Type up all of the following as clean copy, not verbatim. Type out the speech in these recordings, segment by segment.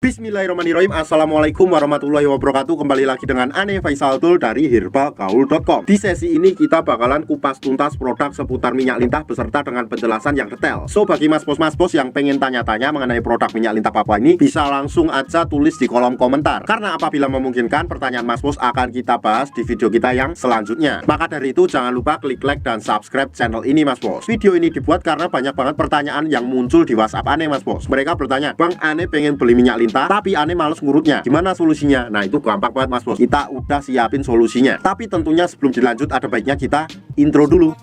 Bismillahirrahmanirrahim. Assalamualaikum warahmatullahi wabarakatuh. Kembali lagi dengan Ane Faisal Tool dari herbalgaul.com. Di sesi ini kita bakalan kupas tuntas produk seputar minyak lintah beserta dengan penjelasan yang detail. So bagi mas bos yang pengen tanya-tanya mengenai produk minyak lintah Papua ini, bisa langsung aja tulis di kolom komentar. Karena apabila memungkinkan, pertanyaan mas bos akan kita bahas di video kita yang selanjutnya. Maka dari itu jangan lupa klik like dan subscribe channel ini mas bos. Video ini dibuat karena banyak banget pertanyaan yang muncul di WhatsApp Ane mas bos. Mereka bertanya, "Bang, Ane pengen beli minyak lintah tapi Ane males ngurutnya, gimana solusinya?" Nah itu gampang banget mas bos, kita udah siapin solusinya. Tapi tentunya sebelum dilanjut ada baiknya kita intro dulu.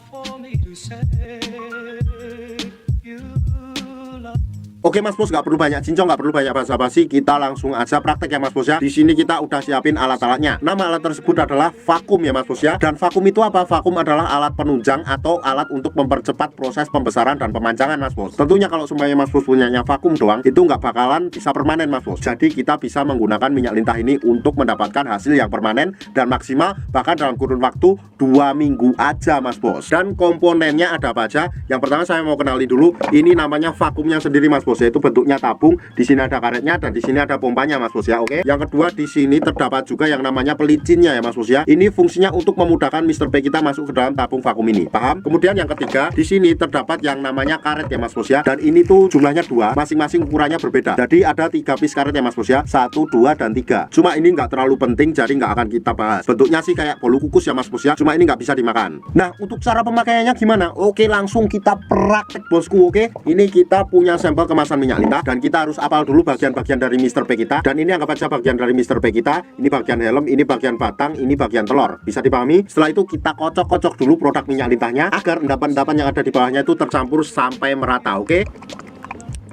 Oke mas bos, nggak perlu banyak cincong, nggak perlu banyak basa-basi, kita langsung aja praktek ya mas bos ya. Di sini kita udah siapin alat-alatnya. Nama alat tersebut adalah vakum ya mas bos ya. Dan vakum itu apa? Vakum adalah alat penunjang atau alat untuk mempercepat proses pembesaran dan pemanjangan mas bos. Tentunya kalau semuanya mas bos punyanya vakum doang, itu nggak bakalan bisa permanen mas bos. Jadi kita bisa menggunakan minyak lintah ini untuk mendapatkan hasil yang permanen dan maksimal, bahkan dalam kurun waktu 2 minggu aja mas bos. Dan komponennya ada apa aja? Yang pertama saya mau kenali dulu, ini namanya vakumnya sendiri mas bos, yaitu bentuknya tabung. Di sini ada karetnya dan di sini ada pompanya mas bos ya. Oke. Yang kedua, di sini terdapat juga yang namanya pelicinnya ya mas bos ya. Ini fungsinya untuk memudahkan Mr. P kita masuk ke dalam tabung vakum ini. Paham? Kemudian yang ketiga, di sini terdapat yang namanya karet ya mas bos ya. Dan ini tuh jumlahnya 2, masing-masing ukurannya berbeda. Jadi ada 3 piece karet ya mas bos ya. 1, 2 dan 3. Cuma ini nggak terlalu penting, jadi nggak akan kita bahas. Bentuknya sih kayak bolu kukus ya mas bos ya. Cuma ini nggak bisa dimakan. Nah, untuk cara pemakaiannya gimana? Oke, langsung kita praktek bosku. Oke. Ini kita punya sampel kemasan minyak lintah dan kita harus apal dulu bagian-bagian dari Mr. P kita. Dan ini anggap aja bagian dari Mr. P kita. Ini bagian helm, ini bagian batang, ini bagian telur. Bisa dipahami? Setelah itu kita kocok-kocok dulu produk minyak lintahnya agar endapan-endapan yang ada di bawahnya itu tercampur sampai merata. Oke.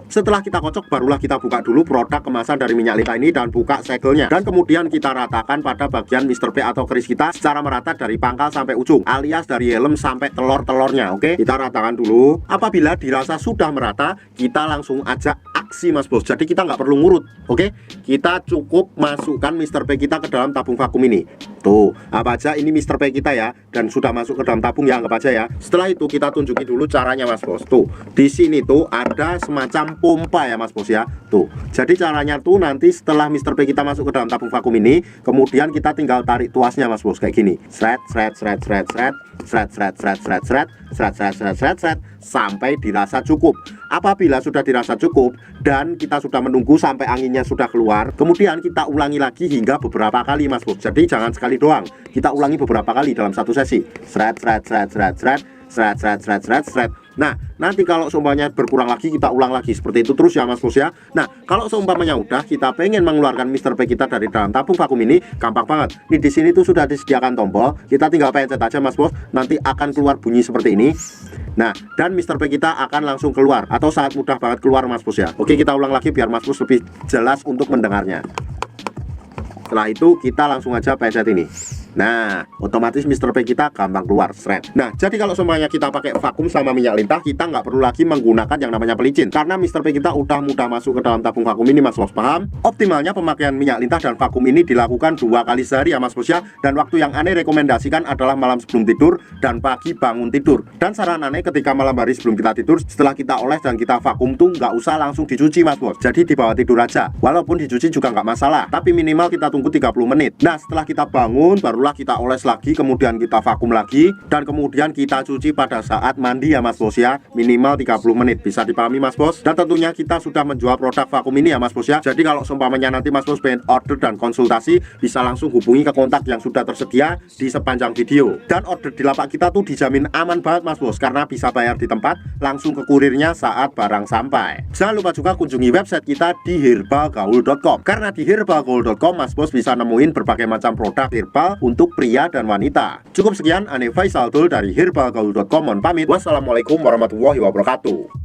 Setelah kita kocok, barulah kita buka dulu produk kemasan dari minyak lintah ini dan buka segelnya. Dan kemudian kita ratakan pada bagian Mr. P atau keris kita secara merata dari pangkal sampai ujung, alias dari helm sampai telur-telurnya. Oke, kita ratakan dulu. Apabila dirasa sudah merata, kita langsung aja aksi mas bos. Jadi kita nggak perlu ngurut. Oke, kita cukup masukkan Mr. P kita ke dalam tabung vakum ini. Tuh, apa aja ini Mr. P kita ya, dan sudah masuk ke dalam tabung ya, anggap aja ya. Setelah itu kita tunjukin dulu caranya mas bos. Tuh, di sini tuh ada semacam pompa ya mas bos ya. Tuh, jadi caranya tuh nanti setelah Mr. P kita masuk ke dalam tabung vakum ini, kemudian kita tinggal tarik tuasnya mas bos kayak gini. Sret sret sret sret sret sret sret sret sret sret sret sret sret sret sret sampai dirasa cukup. Apabila sudah dirasa cukup dan kita sudah menunggu sampai anginnya sudah keluar, kemudian kita ulangi lagi hingga beberapa kali mas bos. Jadi jangan sekali doang, kita ulangi beberapa kali dalam satu sesi. Sret sret sret sret sret sret sret sret sret sret. Nah, nanti kalau seumpamanya berkurang lagi, kita ulang lagi seperti itu terus ya mas bos ya. Nah, kalau seumpamanya udah kita pengen mengeluarkan Mr. P kita dari dalam tabung vakum ini, gampang banget. Nih di sini tuh sudah disediakan tombol, kita tinggal pencet aja mas bos, nanti akan keluar bunyi seperti ini. Nah, dan Mr. P kita akan langsung keluar atau sangat mudah banget keluar mas bos ya. Oke, kita ulang lagi biar mas bos lebih jelas untuk mendengarnya. Setelah itu kita langsung aja pencet ini. Nah, otomatis Mr. P kita gampang keluar, seret. Nah, jadi kalau semuanya kita pakai vakum sama minyak lintah, kita nggak perlu lagi menggunakan yang namanya pelicin, karena Mr. P kita udah mudah masuk ke dalam tabung vakum ini mas bos. Paham? Optimalnya pemakaian minyak lintah dan vakum ini dilakukan 2 kali sehari ya mas bos ya. Dan waktu yang Ane rekomendasikan adalah malam sebelum tidur dan pagi bangun tidur. Dan saran Ane ketika malam hari sebelum kita tidur, setelah kita oles dan kita vakum tuh nggak usah langsung dicuci mas bos. Jadi dibawa tidur aja. Walaupun dicuci juga nggak masalah, tapi minimal kita tunggu 30 menit. Nah, setelah kita bangun baru kita oles lagi, kemudian kita vakum lagi, dan kemudian kita cuci pada saat mandi ya mas bos ya, minimal 30 menit. Bisa dipahami mas bos? Dan tentunya kita sudah menjual produk vakum ini ya mas bos ya. Jadi kalau seumpamanya nanti mas bos pengen order dan konsultasi, bisa langsung hubungi ke kontak yang sudah tersedia di sepanjang video. Dan order di lapak kita tuh dijamin aman banget mas bos, karena bisa bayar di tempat, langsung ke kurirnya saat barang sampai. Jangan lupa juga kunjungi website kita di herbalgaul.com, karena di herbalgaul.com mas bos bisa nemuin berbagai macam produk herbal untuk pria dan wanita. Cukup sekian, Ane Faisal Tool dari herbalgaul.com. Mohon pamit. Wassalamualaikum warahmatullahi wabarakatuh.